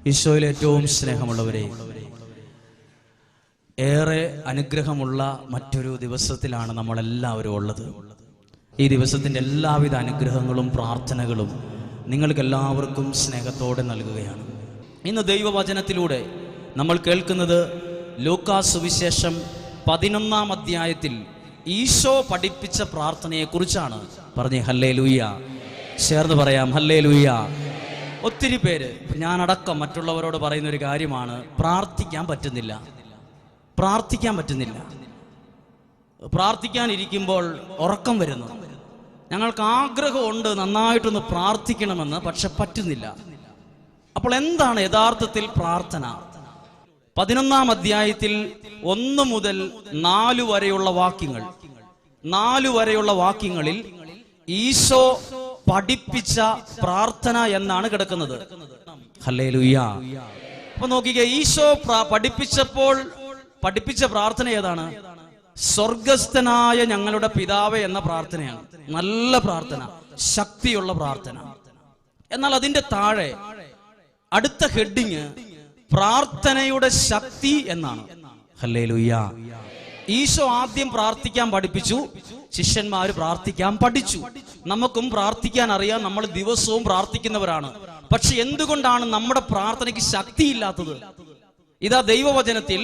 ഈശോയിൽ ഏറ്റവും സ്നേഹമുള്ളവരെ, ഏറെ അനുഗ്രഹമുള്ള മറ്റൊരു ദിവസത്തിലാണ് നമ്മളെല്ലാവരും ഉള്ളത്. ഈ ദിവസത്തിൻ്റെ എല്ലാവിധ അനുഗ്രഹങ്ങളും പ്രാർത്ഥനകളും നിങ്ങൾക്കെല്ലാവർക്കും സ്നേഹത്തോടെ നൽകുകയാണ്. ഇന്ന് ദൈവവചനത്തിലൂടെ നമ്മൾ കേൾക്കുന്നത് ലൂക്കാസ് സുവിശേഷം 11-ാം അധ്യായത്തിൽ ഈശോ പഠിപ്പിച്ച പ്രാർത്ഥനയെക്കുറിച്ചാണ്. പറഞ്ഞേ ഹല്ലേലൂയ. ചേർന്ന് പറയാം ഹല്ലേലൂയ. ഒത്തിരി പേര്, ഞാനടക്കം മറ്റുള്ളവരോട് പറയുന്ന ഒരു കാര്യമാണ്, പ്രാർത്ഥിക്കാൻ പറ്റുന്നില്ല. പ്രാർത്ഥിക്കാനിരിക്കുമ്പോൾ ഉറക്കം വരുന്നു. ഞങ്ങൾക്ക് ആഗ്രഹമുണ്ട് നന്നായിട്ടൊന്ന് പ്രാർത്ഥിക്കണമെന്ന്, പക്ഷെ പറ്റുന്നില്ല. അപ്പോൾ എന്താണ് യഥാർത്ഥത്തിൽ പ്രാർത്ഥന? 11-ാം അധ്യായത്തിൽ 1 മുതൽ 4 വരെയുള്ള വാക്യങ്ങളിൽ ഈശോ പഠിപ്പിച്ച പ്രാർത്ഥന എന്നാണ് കിടക്കുന്നത്. ഹല്ലേലൂയ. അപ്പൊ നോക്കിക്കേ, ഈശോ പഠിപ്പിച്ച പ്രാർത്ഥന ഏതാണ്? സ്വർഗസ്ഥനായ ഞങ്ങളുടെ പിതാവേ എന്ന പ്രാർത്ഥനയാണ്. നല്ല പ്രാർത്ഥന, ശക്തിയുള്ള പ്രാർത്ഥന. എന്നാൽ അതിന്റെ താഴെ അടുത്ത ഹെഡിങ് പ്രാർത്ഥനയുടെ ശക്തി എന്നാണ്. ഹല്ലേലൂയ. ഈശോ ആദ്യം പ്രാർത്ഥിക്കാൻ പഠിപ്പിച്ചു, ശിഷ്യന്മാര് പ്രാർത്ഥിക്കാൻ പഠിച്ചു. നമുക്കും പ്രാർത്ഥിക്കാൻ അറിയാം, നമ്മൾ ദിവസവും പ്രാർത്ഥിക്കുന്നവരാണ്. പക്ഷെ എന്തുകൊണ്ടാണ് നമ്മുടെ പ്രാർത്ഥനയ്ക്ക് ശക്തിയില്ലാത്തത്? ഇതാ ദൈവവചനത്തിൽ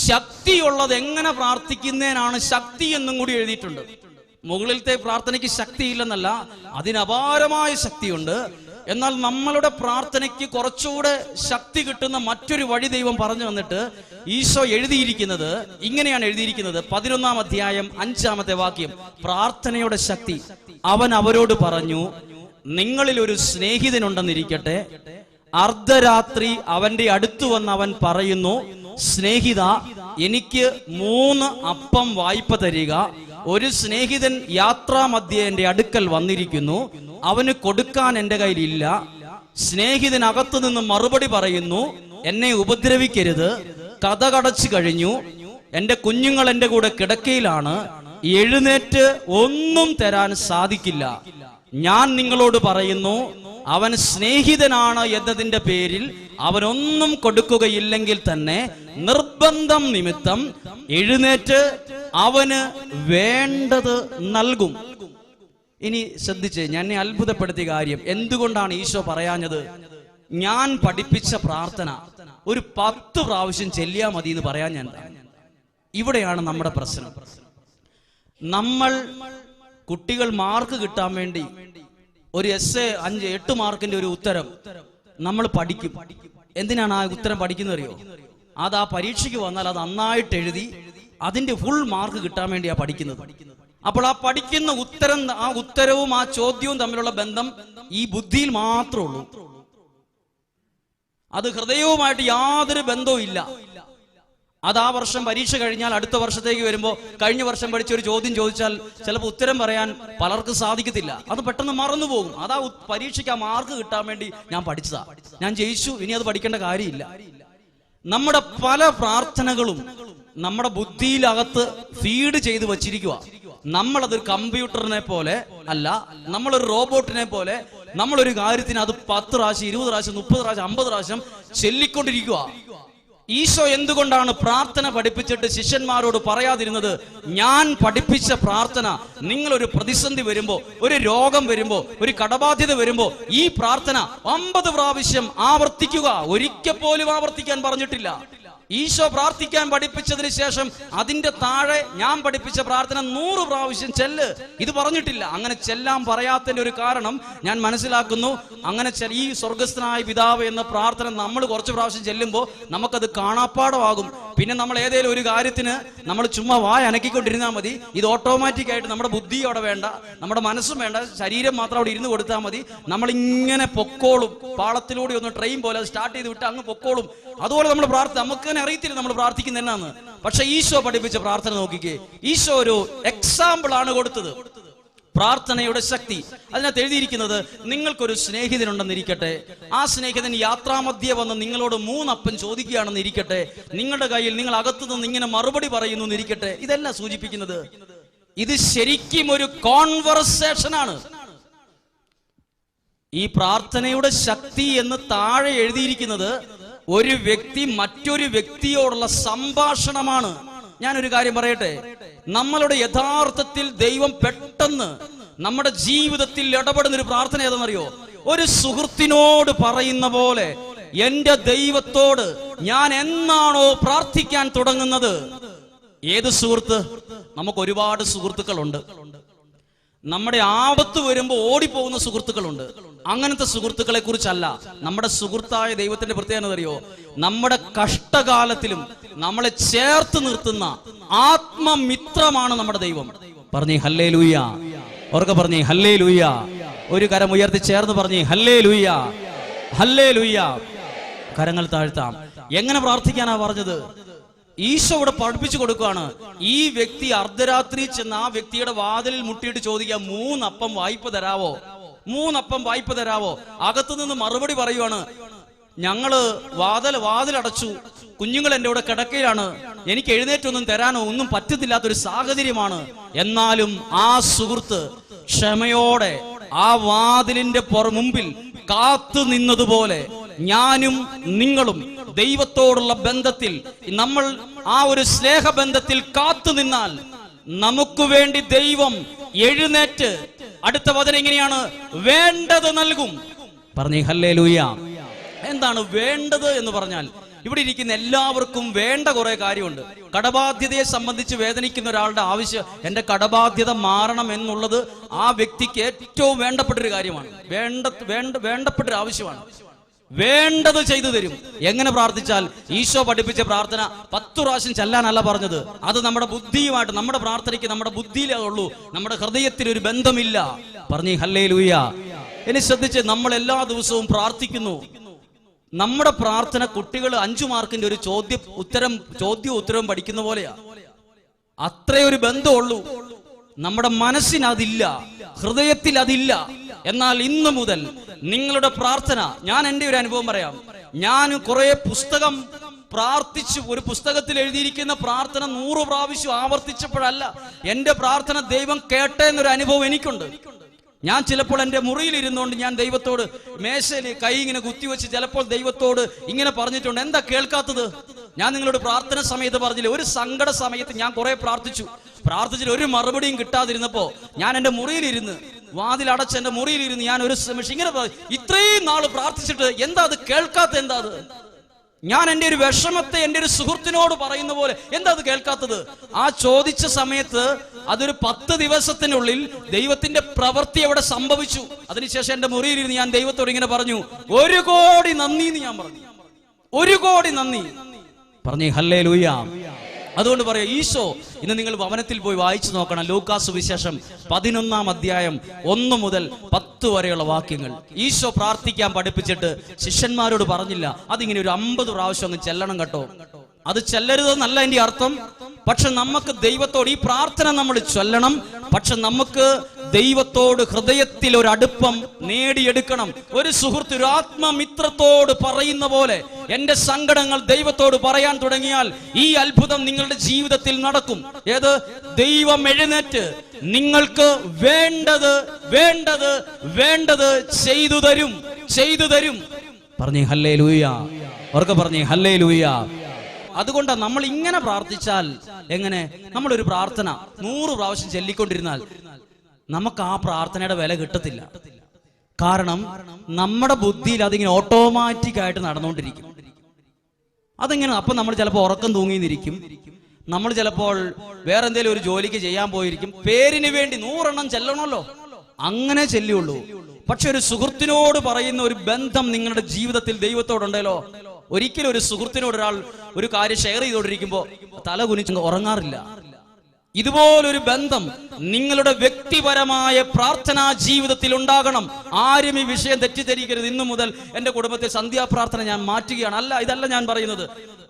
ശക്തിയുള്ളത് എങ്ങനെ പ്രാർത്ഥിക്കുന്നതിനാണ് ശക്തി എന്നും കൂടി എഴുതിയിട്ടുണ്ട്. മുകളിലത്തെ പ്രാർത്ഥനയ്ക്ക് ശക്തിയില്ലെന്നല്ല, അതിനപാരമായ ശക്തിയുണ്ട്. എന്നാൽ നമ്മളുടെ പ്രാർത്ഥനയ്ക്ക് കുറച്ചുകൂടെ ശക്തി കിട്ടുന്ന മറ്റൊരു വഴി ദൈവം പറഞ്ഞു വന്നിട്ട് ഈശോ എഴുതിയിരിക്കുന്നത് ഇങ്ങനെയാണ് എഴുതിയിരിക്കുന്നത്. 11-ാം അധ്യായം 5-ാമത്തെ വാക്യം, പ്രാർത്ഥനയുടെ ശക്തി. അവൻ അവരോട് പറഞ്ഞു, നിങ്ങളിൽ ഒരു സ്നേഹിതനുണ്ടെന്നിരിക്കട്ടെ. അർദ്ധരാത്രി അവന്റെ അടുത്തു വന്ന് അവൻ പറയുന്നു, സ്നേഹിത, എനിക്ക് 3 അപ്പം വായ്പ തരിക. ഒരു സ്നേഹിതൻ യാത്രാമധ്യേ എന്റെ അടുക്കൽ വന്നിരിക്കുന്നു, അവന് കൊടുക്കാൻ എന്റെ കയ്യിലില്ല. സ്നേഹിതൻ അകത്തു നിന്ന് മറുപടി പറയുന്നു, എന്നെ ഉപദ്രവിക്കരുത്, കതകടച്ചു കഴിഞ്ഞു, എന്റെ കുഞ്ഞുങ്ങൾ എന്റെ കൂടെ കിടക്കയിലാണ്, എഴുന്നേറ്റ് ഒന്നും തരാൻ സാധിക്കില്ല. ഞാൻ നിങ്ങളോട് പറയുന്നു, അവൻ സ്നേഹിതനാണ് എന്നതിന്റെ പേരിൽ അവനൊന്നും കൊടുക്കുകയില്ലെങ്കിൽ തന്നെ നിർബന്ധം നിമിത്തം എഴുന്നേറ്റ് അവന് വേണ്ടത് നൽകും. ഇനി ശ്രദ്ധിച്ച്, ഞാൻ അത്ഭുതപ്പെടുത്തിയ കാര്യം, എന്തുകൊണ്ടാണ് ഈശോ പറയാഞ്ഞത് ഞാൻ പഠിപ്പിച്ച പ്രാർത്ഥന ഒരു 10 പ്രാവശ്യം ചെല്ലിയാ മതി എന്ന് പറയാൻ? ഞാൻ ഇവിടെയാണ് നമ്മുടെ പ്രശ്നം. നമ്മൾ കുട്ടികൾ മാർക്ക് കിട്ടാൻ വേണ്ടി ഒരു എസ്സേ 5-8 മാർക്കിന്റെ ഒരു ഉത്തരം നമ്മൾ പഠിക്കും. എന്തിനാണ് ആ ഉത്തരം പഠിക്കുന്നത് അറിയോ? അത് ആ പരീക്ഷയ്ക്ക് വന്നാൽ അത് നന്നായിട്ട് എഴുതി അതിന്റെ ഫുൾ മാർക്ക് കിട്ടാൻ വേണ്ടിയാ പഠിക്കുന്നത്. അപ്പോൾ ആ പഠിക്കുന്ന ഉത്തരവും ആ ചോദ്യവും തമ്മിലുള്ള ബന്ധം ഈ ബുദ്ധിയിൽ മാത്രമേ ഉള്ളൂ. അത് ഹൃദയവുമായിട്ട് യാതൊരു ബന്ധവും ഇല്ല. അത് ആ വർഷം പരീക്ഷ കഴിഞ്ഞാൽ അടുത്ത വർഷത്തേക്ക് വരുമ്പോൾ കഴിഞ്ഞ വർഷം പഠിച്ച ഒരു ചോദ്യം ചോദിച്ചാൽ ചിലപ്പോൾ ഉത്തരം പറയാൻ പലർക്കും സാധിക്കത്തില്ല. അത് പെട്ടെന്ന് മറന്നു പോകും. അതാ പരീക്ഷയ്ക്ക് ആ മാർക്ക് കിട്ടാൻ വേണ്ടി ഞാൻ പഠിച്ചതാ, ഞാൻ ജയിച്ചു, ഇനി അത് പഠിക്കേണ്ട കാര്യമില്ല. നമ്മുടെ പല പ്രാർത്ഥനകളും നമ്മുടെ ബുദ്ധിയിലകത്ത് ഫീഡ് ചെയ്ത് വച്ചിരിക്കുക. നമ്മളതൊരു കമ്പ്യൂട്ടറിനെ പോലെ അല്ല, നമ്മളൊരു റോബോട്ടിനെ പോലെ നമ്മളൊരു കാര്യത്തിന് അത് 10 പ്രാവശ്യം 20 പ്രാവശ്യം 30 പ്രാവശ്യം 50 പ്രാവശ്യം ചൊല്ലിക്കൊണ്ടിരിക്കുക. ഈശോ എന്തുകൊണ്ടാണ് പ്രാർത്ഥന പഠിപ്പിച്ചിട്ട് ശിഷ്യന്മാരോട് പറയാതിരുന്നത്? ഞാൻ പഠിപ്പിച്ച പ്രാർത്ഥന നിങ്ങളൊരു പ്രതിസന്ധി വരുമ്പോ, ഒരു രോഗം വരുമ്പോ, ഒരു കടബാധ്യത വരുമ്പോ ഈ പ്രാർത്ഥന 50 പ്രാവശ്യം ആവർത്തിക്കുക. ഒരിക്കൽ പോലും ആവർത്തിക്കാൻ പറഞ്ഞിട്ടില്ല. ഈശോ പ്രാർത്ഥിക്കാൻ പഠിപ്പിച്ചതിന് ശേഷം അതിന്റെ താഴെ ഞാൻ പഠിപ്പിച്ച പ്രാർത്ഥന 100 പ്രാവശ്യം ചെല്ല്, ഇത് പറഞ്ഞിട്ടില്ല. അങ്ങനെ ചെല്ലാൻ പറയാത്തതിന്റെ ഒരു കാരണം ഞാൻ മനസ്സിലാക്കുന്നു. അങ്ങനെ ഈ സ്വർഗസ്ഥനായ പിതാവ് എന്ന പ്രാർത്ഥന നമ്മൾ കുറച്ച് പ്രാവശ്യം ചെല്ലുമ്പോൾ നമുക്കത് കാണാപ്പാടമാകും. പിന്നെ നമ്മൾ ഏതെങ്കിലും ഒരു കാര്യത്തിന് നമ്മൾ ചുമ്മാ വായ അനക്കിക്കൊണ്ടിരുന്നാൽ മതി. ഇത് ഓട്ടോമാറ്റിക് ആയിട്ട് നമ്മുടെ ബുദ്ധി അവിടെ വേണ്ട, നമ്മുടെ മനസ്സും വേണ്ട, ശരീരം മാത്രം അവിടെ ഇരുന്ന് കൊടുത്താൽ മതി. നമ്മളിങ്ങനെ പൊക്കോളും. പാളത്തിലൂടെ ഒന്ന് ട്രെയിൻ പോലെ സ്റ്റാർട്ട് ചെയ്ത് വിട്ട് അങ്ങ് പൊക്കോളും. അതുപോലെ നമ്മൾ നമുക്ക് തന്നെ അറിയത്തില്ല നമ്മൾ പ്രാർത്ഥിക്കുന്ന എന്നാന്ന്. പക്ഷെ ഈശോ പഠിപ്പിച്ച പ്രാർത്ഥന നോക്കിക്കേ. ഈശോ ഒരു എക്സാമ്പിൾ ആണ് കൊടുത്തത്, പ്രാർത്ഥനയുടെ ശക്തി. അതിനകത്ത് എഴുതിയിരിക്കുന്നത്, നിങ്ങൾക്കൊരു സ്നേഹിതനുണ്ടെന്നിരിക്കട്ടെ. ആ സ്നേഹിതൻ യാത്രാമധ്യേ വന്ന് നിങ്ങളോട് 3 അപ്പം ചോദിക്കുകയാണെന്ന് ഇരിക്കട്ടെ. നിങ്ങളുടെ കയ്യിൽ നിങ്ങൾ അകത്തുനിന്ന് ഇങ്ങനെ മറുപടി പറയുന്നു എന്നിരിക്കട്ടെ. ഇതല്ല സൂചിപ്പിക്കുന്നത്. ഇത് ശരിക്കും ഒരു കോൺവെർസേഷൻ ആണ്. ഈ പ്രാർത്ഥനയുടെ ശക്തി എന്ന് താഴെ എഴുതിയിരിക്കുന്നത് ഒരു വ്യക്തി മറ്റൊരു വ്യക്തിയോടുള്ള സംഭാഷണമാണ്. ഞാനൊരു കാര്യം പറയട്ടെ, നമ്മളുടെ യഥാർത്ഥത്തിൽ ദൈവം പെട്ടെന്ന് നമ്മുടെ ജീവിതത്തിൽ ഇടപെടുന്ന ഒരു പ്രാർത്ഥന ഏതെന്നറിയോ? ഒരു സുഹൃത്തിനോട് പറയുന്ന പോലെ എന്റെ ദൈവത്തോട് ഞാൻ എന്നാണോ പ്രാർത്ഥിക്കാൻ തുടങ്ങുന്നത്. ഏത് സുഹൃത്ത്? നമുക്ക് ഒരുപാട് സുഹൃത്തുക്കളുണ്ട്. നമ്മുടെ ആപത്ത് വരുമ്പോൾ ഓടിപ്പോകുന്ന സുഹൃത്തുക്കളുണ്ട്. അങ്ങനത്തെ സുഹൃത്തുക്കളെ കുറിച്ചല്ല. നമ്മുടെ സുഹൃത്തായ ദൈവത്തിന്റെ പ്രത്യേകത അറിയോ? നമ്മുടെ കഷ്ടകാലത്തിലും നമ്മളെ ചേർത്ത് നിർത്തുന്ന ആത്മമിത്രമാണ് നമ്മുടെ ദൈവം. പറഞ്ഞേ ഹല്ലേലൂയ. ഓർക്കെ പറഞ്ഞേ ഹല്ലേലൂയ. ഒരു കരം ഉയർത്തി ചേർന്ന് പറഞ്ഞേ ഹല്ലേലൂയ, ഹല്ലേലൂയ. കരങ്ങൾ താഴ്ത്താം. എങ്ങനെ പ്രാർത്ഥിക്കാനാ പറഞ്ഞത്? ഈശോ ഇവിടെ പഠിപ്പിച്ചു കൊടുക്കുകയാണ്. ഈ വ്യക്തി അർദ്ധരാത്രി ചെന്ന് ആ വ്യക്തിയുടെ വാതിലിൽ മുട്ടിയിട്ട് ചോദിക്കുക, 3 അപ്പം വായ്പ തരാവോ, 3 അപ്പം വായ്പ തരാവോ? അകത്തുനിന്ന് മറുപടി പറയുവാണ്, ഞങ്ങള് വാതിലടച്ചു, കുഞ്ഞുങ്ങൾ എൻ്റെ കൂടെ കിടക്കയിലാണ്, എനിക്ക് എഴുന്നേറ്റൊന്നും തരാനോ ഒന്നും പറ്റത്തില്ലാത്തൊരു സാഹചര്യമാണ്. എന്നാലും ആ സുഹൃത്ത് ക്ഷമയോടെ ആ വാതിലിന്റെ മുമ്പിൽ കാത്തു നിന്നതുപോലെ ഞാനും നിങ്ങളും ദൈവത്തോടുള്ള ബന്ധത്തിൽ, നമ്മൾ ആ ഒരു സ്നേഹബന്ധത്തിൽ കാത്തു നിന്നാൽ നമുക്ക് വേണ്ടി ദൈവം എഴുന്നേറ്റ്, അടുത്ത വചനം ഇങ്ങനെയാണ്, വേണ്ടത് നൽകും. പറഞ്ഞേ ഹല്ലേലൂയ. എന്താണ് വേണ്ടത് എന്ന് പറഞ്ഞാൽ? ഇവിടെ ഇരിക്കുന്ന എല്ലാവർക്കും വേണ്ട കുറെ കാര്യമുണ്ട്. കടബാധ്യതയെ സംബന്ധിച്ച് വേദനിക്കുന്ന ഒരാളുടെ ആവശ്യം, എന്റെ കടബാധ്യത മാറണം എന്നുള്ളത് ആ വ്യക്തിക്ക് ഏറ്റവും വേണ്ടപ്പെട്ടൊരു കാര്യമാണ്, വേണ്ടപ്പെട്ടൊരു ആവശ്യമാണ്. വേണ്ടത് ചെയ്തു തരും. എങ്ങനെ പ്രാർത്ഥിച്ചാൽ? ഈശോ പഠിപ്പിച്ച പ്രാർത്ഥന 10 പ്രാവശ്യം ചെല്ലാനല്ല പറഞ്ഞത്. അത് നമ്മുടെ ബുദ്ധിയുമായിട്ട്, നമ്മുടെ പ്രാർത്ഥനയ്ക്ക് നമ്മുടെ ബുദ്ധിയിലേ ഉള്ളൂ, നമ്മുടെ ഹൃദയത്തിൽ ഒരു ബന്ധമില്ല. പറഞ്ഞേ ഹല്ലേലൂയ. ഇനി ശ്രദ്ധിച്ച്, നമ്മൾ എല്ലാ ദിവസവും പ്രാർത്ഥിക്കുന്നു. നമ്മുടെ പ്രാർത്ഥന കുട്ടികൾ 5 മാർക്കിന്റെ ഒരു ചോദ്യവും ഉത്തരവും പഠിക്കുന്ന പോലെയാ. അത്രയൊരു ബന്ധമുള്ളൂ. നമ്മുടെ മനസ്സിന് അതില്ല, ഹൃദയത്തിൽ അതില്ല. എന്നാൽ ഇന്നു മുതൽ നിങ്ങളുടെ പ്രാർത്ഥന, ഞാൻ എൻ്റെ ഒരു അനുഭവം പറയാം. ഞാൻ കുറെ പുസ്തകം പ്രാർത്ഥിച്ചു. ഒരു പുസ്തകത്തിൽ എഴുതിയിരിക്കുന്ന പ്രാർത്ഥന 100 പ്രാവശ്യം ആവർത്തിച്ചപ്പോഴല്ല എൻ്റെ പ്രാർത്ഥന ദൈവം കേട്ടേ എന്നൊരു അനുഭവം എനിക്കുണ്ട്. ഞാൻ ചിലപ്പോൾ എൻ്റെ മുറിയിൽ ഇരുന്നുകൊണ്ട് ഞാൻ ദൈവത്തോട് മേശയിൽ കൈ ഇങ്ങനെ കുത്തിവെച്ച് ചിലപ്പോൾ ദൈവത്തോട് ഇങ്ങനെ പറഞ്ഞിട്ടുണ്ട്, എന്താ കേൾക്കാത്തത്? ഞാൻ നിങ്ങളോട് പ്രാർത്ഥന സമയത്ത് പറഞ്ഞില്ലേ, ഒരു സങ്കട സമയത്ത് ഞാൻ കുറെ പ്രാർത്ഥിച്ചിട്ട് ഒരു മറുപടിയും കിട്ടാതിരുന്നപ്പോ ഞാൻ എൻ്റെ മുറിയിലിരുന്ന്, വാതിലടച്ച് എൻ്റെ മുറിയിലിരുന്ന് ഞാൻ ഒരു നിമിഷം ഇങ്ങനെ ഇത്രയും നാൾ പ്രാർത്ഥിച്ചിട്ട് എന്താ അത് കേൾക്കാത്ത? എന്താ അത്? ഞാൻ എൻ്റെ ഒരു വിഷമത്തെ എൻ്റെ ഒരു സുഹൃത്തിനോട് പറയുന്ന പോലെ എന്താ അത് കേൾക്കാത്തത്? ആ ചോദിച്ച സമയത്ത് അതൊരു 10 ദിവസത്തിനുള്ളിൽ ദൈവത്തിന്റെ പ്രവൃത്തി അവിടെ സംഭവിച്ചു. അതിനുശേഷം എൻ്റെ മുറിയിലിരുന്ന് ഞാൻ ദൈവത്തോട് ഇങ്ങനെ പറഞ്ഞു, 1 കോടി നന്ദി എന്ന് ഞാൻ പറഞ്ഞു. 1 കോടി നന്ദി. പറഞ്ഞേ ഹല്ലേലൂയ. അതുകൊണ്ട് പറയാം, ഈശോ ഇന്ന് നിങ്ങൾ ഭവനത്തിൽ പോയി വായിച്ചു നോക്കണം. ലൂക്കാസ് സുവിശേഷം 11-ാം അധ്യായം 1 മുതൽ 10 വരെയുള്ള വാക്യങ്ങൾ. ഈശോ പ്രാർത്ഥിക്കാൻ പഠിപ്പിച്ചിട്ട് ശിഷ്യന്മാരോട് പറഞ്ഞില്ല, അതിങ്ങനെ ഒരു 50 പ്രാവശ്യം അങ്ങ് ചെല്ലണം കേട്ടോ. അത് ചെല്ലരുതെന്നല്ല എൻ്റെ അർത്ഥം. പക്ഷെ നമുക്ക് ദൈവത്തോട് ഈ പ്രാർത്ഥന നമ്മൾ ചൊല്ലണം. പക്ഷെ നമുക്ക് ദൈവത്തോട് ഹൃദയത്തിൽ ഒരു അടുപ്പം നേടിയെടുക്കണം. ഒരു സുഹൃത്ത് ഒരു ആത്മമിത്രത്തോട് പറയുന്ന പോലെ എന്റെ സങ്കടങ്ങൾ ദൈവത്തോട് പറയാൻ തുടങ്ങിയാൽ ഈ അത്ഭുതം നിങ്ങളുടെ ജീവിതത്തിൽ നടക്കും. ഏത്? ദൈവം എഴുന്നേറ്റ് നിങ്ങൾക്ക് വേണ്ടത് വേണ്ടത് വേണ്ടത് ചെയ്തു തരും. പറഞ്ഞേ ഹല്ലേലൂയ. അവർക്ക് പറഞ്ഞേ ഹല്ലേലൂയ. അതുകൊണ്ടാണ് നമ്മൾ ഇങ്ങനെ പ്രാർത്ഥിച്ചാൽ, എങ്ങനെ? നമ്മളൊരു പ്രാർത്ഥന 100 പ്രാവശ്യം ചൊല്ലിക്കൊണ്ടിരുന്നാൽ നമുക്ക് ആ പ്രാർത്ഥനയുടെ വില കിട്ടത്തില്ല. കാരണം നമ്മുടെ ബുദ്ധിയിൽ അതിങ്ങനെ ഓട്ടോമാറ്റിക് ആയിട്ട് നടന്നുകൊണ്ടിരിക്കും. അതെങ്ങനെ? അപ്പൊ നമ്മൾ ചിലപ്പോൾ ഉറക്കം തൂങ്ങിയിരിക്കും. നമ്മൾ ചിലപ്പോൾ വേറെ എന്തെങ്കിലും ഒരു ജോലിക്ക് ചെയ്യാൻ പോയിരിക്കും. പേരിന് വേണ്ടി 100 എണ്ണം ചെല്ലണമല്ലോ, അങ്ങനെ ചെല്ലുള്ളൂ. പക്ഷെ ഒരു സുഹൃത്തിനോട് പറയുന്ന ഒരു ബന്ധം നിങ്ങളുടെ ജീവിതത്തിൽ ദൈവത്തോടുണ്ടല്ലോ. ഒരിക്കലും ഒരു സുഹൃത്തിനോട് ഒരാൾ ഒരു കാര്യം ഷെയർ ചെയ്തുകൊണ്ടിരിക്കുമ്പോൾ തല കുനിച്ച് ഉറങ്ങാറില്ല. ഇതുപോലൊരു ബന്ധം നിങ്ങളുടെ വ്യക്തിപരമായ പ്രാർത്ഥനാ ജീവിതത്തിൽ ഉണ്ടാകണം. ആരും ഈ വിഷയം തെറ്റിദ്ധരിക്കരുത്. ഇന്നു മുതൽ എൻ്റെ കുടുംബത്തിൽ സന്ധ്യാപ്രാർത്ഥന ഞാൻ മാറ്റുകയാണ്. ഇതല്ല ഞാൻ പറയുന്നത്.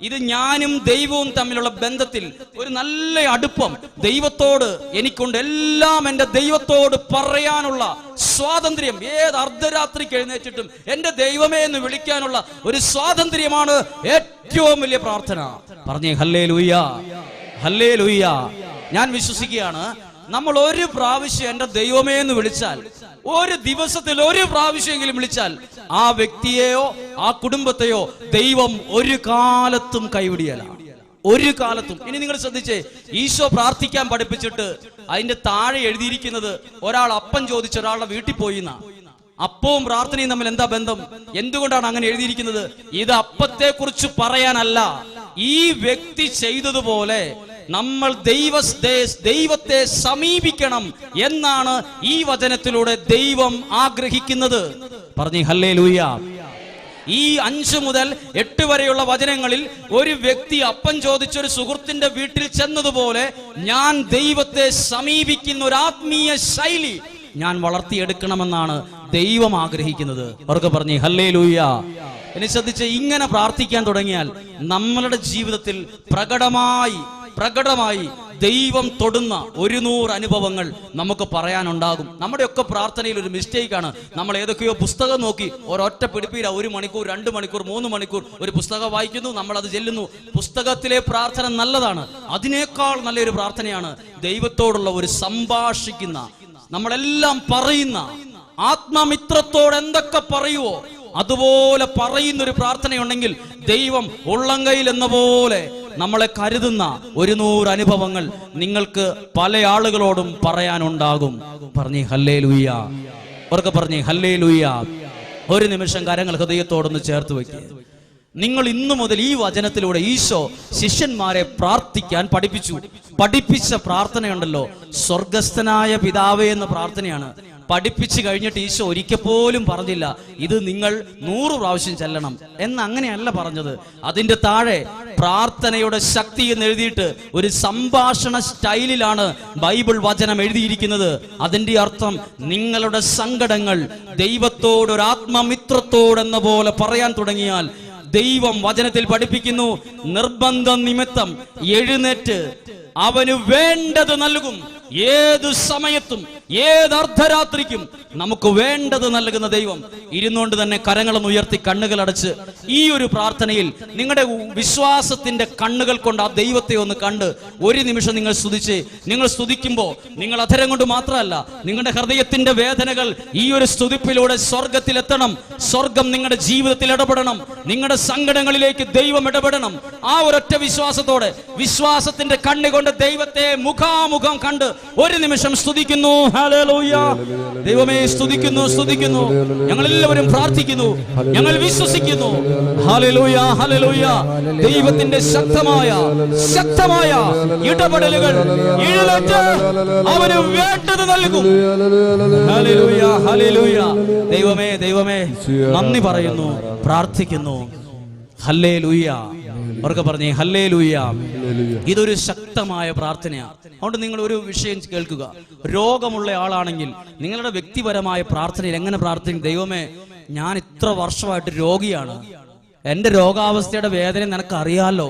ഇത് ഞാനും ദൈവവും തമ്മിലുള്ള ബന്ധത്തിൽ ഒരു നല്ല അടുപ്പം ദൈവത്തോട് എനിക്കുണ്ട്. എല്ലാം എൻ്റെ ദൈവത്തോട് പറയാനുള്ള സ്വാതന്ത്ര്യം, ഏത് അർദ്ധരാത്രിക്ക് എഴുന്നേറ്റിട്ടും എൻ്റെ ദൈവമേ എന്ന് വിളിക്കാനുള്ള ഒരു സ്വാതന്ത്ര്യമാണ് ഏറ്റവും വലിയ പ്രാർത്ഥന. പറഞ്ഞേ ഹല്ലേലൂയ, ഹല്ലേലൂയ. ഞാൻ വിശ്വസിക്കുകയാണ്, നമ്മൾ ഒരു പ്രാവശ്യം എൻ്റെ ദൈവമേ എന്ന് വിളിച്ചാൽ ഒരു ദിവസത്തിൽ ഒരു പ്രാവശ്യമെങ്കിലും വിളിച്ചാൽ ആ വ്യക്തിയെയോ ആ കുടുംബത്തെയോ ദൈവം ഒരു കാലത്തും കൈവിടിയല്ല, ഒരു കാലത്തും. ഇനി നിങ്ങൾ ശ്രദ്ധിച്ചേ, ഈശോ പ്രാർത്ഥിക്കാൻ പഠിപ്പിച്ചിട്ട് അതിന്റെ താഴെ എഴുതിയിരിക്കുന്നത് ഒരാൾ അപ്പം ചോദിച്ച ഒരാളുടെ വീട്ടിൽ പോയി എന്നാ. അപ്പവും പ്രാർത്ഥനയും തമ്മിൽ എന്താ ബന്ധം? എന്തുകൊണ്ടാണ് അങ്ങനെ എഴുതിയിരിക്കുന്നത്? ഇത് അപ്പത്തെ കുറിച്ച് പറയാനല്ല, ഈ വ്യക്തി ചെയ്തതുപോലെ നമ്മൾ ദൈവത്തെ സമീപിക്കണം എന്നാണ് ഈ വചനത്തിലൂടെ ദൈവം ആഗ്രഹിക്കുന്നത്. പറഞ്ഞേ ഹല്ലേലൂയ. ഈ 5 മുതൽ 8 വരെയുള്ള വചനങ്ങളിൽ ഒരു വ്യക്തി അപ്പം ചോദിച്ചൊരു സുഹൃത്തിന്റെ വീട്ടിൽ ചെന്നതുപോലെ ഞാൻ ദൈവത്തെ സമീപിക്കുന്ന ഒരു ആത്മീയ ശൈലി ഞാൻ വളർത്തിയെടുക്കണമെന്നാണ് ദൈവം ആഗ്രഹിക്കുന്നത്. അവർക്ക് പറഞ്ഞേ ഹല്ലേലൂയ. എന്നെ ശ്രദ്ധിച്ച്, ഇങ്ങനെ പ്രാർത്ഥിക്കാൻ തുടങ്ങിയാൽ നമ്മളുടെ ജീവിതത്തിൽ പ്രകടമായി ദൈവം തൊടുന്ന 100 അനുഭവങ്ങൾ നമുക്ക് പറയാനുണ്ടാകും. നമ്മുടെയൊക്കെ പ്രാർത്ഥനയിൽ ഒരു മിസ്റ്റേക്കാണ്. നമ്മൾ ഏതൊക്കെയോ പുസ്തകം നോക്കി ഒരൊറ്റ പിടിപ്പീര 1 മണിക്കൂർ 2 മണിക്കൂർ 3 മണിക്കൂർ ഒരു പുസ്തകം വായിക്കുന്നു, നമ്മൾ അത് ചെല്ലുന്നു. പുസ്തകത്തിലെ പ്രാർത്ഥന നല്ലതാണ്, അതിനേക്കാൾ നല്ലൊരു പ്രാർത്ഥനയാണ് ദൈവത്തോടുള്ള ഒരു സംഭാഷിക്കുന്ന, നമ്മളെല്ലാം പറയുന്ന, ആത്മമിത്രത്തോട് എന്തൊക്കെ പറയുവോ അതുപോലെ പറയുന്നൊരു പ്രാർത്ഥനയുണ്ടെങ്കിൽ ദൈവം ഉള്ളംകൈയിൽ എന്ന പോലെ നമ്മളെ കരുതുന്ന 100 അനുഭവങ്ങൾ നിങ്ങൾക്ക് പല ആളുകളോടും പറയാനുണ്ടാകും. പറഞ്ഞേ ഹല്ലേലൂയ. അവർക്ക് പറഞ്ഞേ ഹല്ലേലൂയ. ഒരു നിമിഷം കരങ്ങൾ ഹൃദയത്തോടൊന്ന് ചേർത്ത് വയ്ക്കുക. നിങ്ങൾ ഇന്നു മുതൽ ഈ വചനത്തിലൂടെ ഈശോ ശിഷ്യന്മാരെ പ്രാർത്ഥിക്കാൻ പഠിപ്പിച്ച പ്രാർത്ഥനയുണ്ടല്ലോ, സ്വർഗസ്ഥനായ പിതാവേ എന്ന പ്രാർത്ഥനയാണ്. പഠിപ്പിച്ചു കഴിഞ്ഞിട്ട് ഈശോ ഒരിക്കൽ പോലും പറഞ്ഞില്ല ഇത് നിങ്ങൾ 100 പ്രാവശ്യം ചെല്ലണം എന്ന്. അങ്ങനെയല്ല പറഞ്ഞത്. അതിന്റെ താഴെ പ്രാർത്ഥനയുടെ ശക്തി എന്ന് എഴുതിയിട്ട് ഒരു സംഭാഷണ സ്റ്റൈലിലാണ് ബൈബിൾ വചനം എഴുതിയിരിക്കുന്നത്. അതിന്റെ അർത്ഥം നിങ്ങളുടെ സങ്കടങ്ങൾ ദൈവത്തോട് ഒരു ആത്മമിത്രത്തോടെന്ന പോലെ പറയാൻ തുടങ്ങിയാൽ ദൈവം വചനത്തിൽ പഠിപ്പിക്കുന്നു, നിർബന്ധം നിമിത്തം എഴുന്നേറ്റ് അവന് വേണ്ടത് നൽകും. ഏതു സമയത്തും ഏത് അർദ്ധരാത്രിക്കും നമുക്ക് വേണ്ടത് നൽകുന്ന ദൈവം. ഇരുന്നുകൊണ്ട് തന്നെ കരങ്ങളും ഉയർത്തി കണ്ണുകൾ അടച്ച് ഈ ഒരു പ്രാർത്ഥനയിൽ നിങ്ങളുടെ വിശ്വാസത്തിന്റെ കണ്ണുകൾ കൊണ്ട് ആ ദൈവത്തെ ഒന്ന് കണ്ട് ഒരു നിമിഷം നിങ്ങൾ സ്തുതിച്ച്, നിങ്ങൾ സ്തുതിക്കുമ്പോൾ നിങ്ങൾ അധരം കൊണ്ട് മാത്രമല്ല, നിങ്ങളുടെ ഹൃദയത്തിന്റെ വേദനകൾ ഈ ഒരു സ്തുതിപ്പിലൂടെ സ്വർഗത്തിലെത്തണം. സ്വർഗം നിങ്ങളുടെ ജീവിതത്തിൽ ഇടപെടണം, നിങ്ങളുടെ സങ്കടങ്ങളിലേക്ക് ദൈവം ഇടപെടണം. ആ ഒരൊറ്റ വിശ്വാസത്തോടെ, വിശ്വാസത്തിന്റെ കണ്ണുകൊണ്ട് ദൈവത്തെ മുഖാമുഖം കണ്ട് ഒരു നിമിഷം സ്തുതിക്കുന്നു. ഹല്ലേലൂയ. ദൈവമേ സ്തുതിക്കുന്നു, സ്തുതിക്കുന്നു. ഞങ്ങൾ എല്ലാവരും പ്രാർത്ഥിക്കുന്നു, ഞങ്ങൾ വിശ്വസിക്കുന്നു. Hallelujah, hallelujah. ദൈവത്തിന്റെ ശക്തമായ ഇടപെടലുകൾ എഴുന്നേറ്റ് അവന് വേണ്ടത് നൽകും. Hallelujah, hallelujah. ദൈവമേ നന്ദി പറയുന്നു, പ്രാർത്ഥിക്കുന്നു. ഹല്ലേലൂയ. അവർക്ക് പറഞ്ഞേ ഹല്ലേലൂയ. ഇതൊരു ശക്തമായ പ്രാർത്ഥനയാണ്. അതുകൊണ്ട് നിങ്ങൾ ഒരു വിഷയം കേൾക്കുക. രോഗമുള്ള ആളാണെങ്കിൽ നിങ്ങളുടെ വ്യക്തിപരമായ പ്രാർത്ഥനയിൽ എങ്ങനെ പ്രാർത്ഥിക്കും? ദൈവമേ, ഞാൻ ഇത്ര വർഷമായിട്ട് രോഗിയാണ്, എന്റെ രോഗാവസ്ഥയുടെ വേദന നിനക്ക് അറിയാലോ.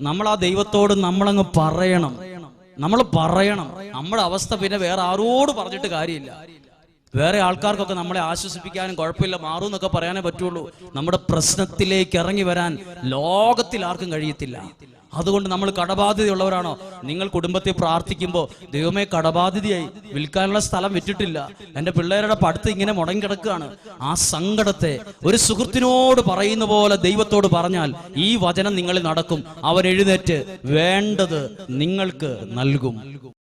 നമ്മൾ ആ ദൈവത്തോട് നമ്മളങ്ങ് പറയണം. നമ്മുടെ അവസ്ഥ പിന്നെ വേറെ ആരോട് പറഞ്ഞിട്ട് കാര്യമില്ല. വേറെ ആൾക്കാർക്കൊക്കെ നമ്മളെ ആശ്വസിപ്പിക്കാനും കുഴപ്പമില്ല, മാറും എന്നൊക്കെ പറയാനേ പറ്റുള്ളൂ. നമ്മുടെ പ്രശ്നത്തിലേക്ക് ഇറങ്ങി വരാൻ ലോകത്തിൽ ആർക്കും കഴിയത്തില്ല. അതുകൊണ്ട് നമ്മൾ കടബാധ്യതയുള്ളവരാണോ? നിങ്ങൾ കുടുംബത്തെ പ്രാർത്ഥിക്കുമ്പോൾ ദൈവമേ കടബാധ്യതയായി, വിൽക്കാനുള്ള സ്ഥലം വിറ്റിട്ടില്ല, എൻ്റെ പിള്ളേരുടെ പഠിത്തം ഇങ്ങനെ മുടങ്ങി കിടക്കുകയാണ്, ആ സങ്കടത്തെ ഒരു സുഹൃത്തിനോട് പറയുന്ന പോലെ ദൈവത്തോട് പറഞ്ഞാൽ ഈ വചനം നിങ്ങളിൽ നടക്കും. അവൻ എഴുന്നേറ്റ് വേണ്ടത് നിങ്ങൾക്ക് നൽകും.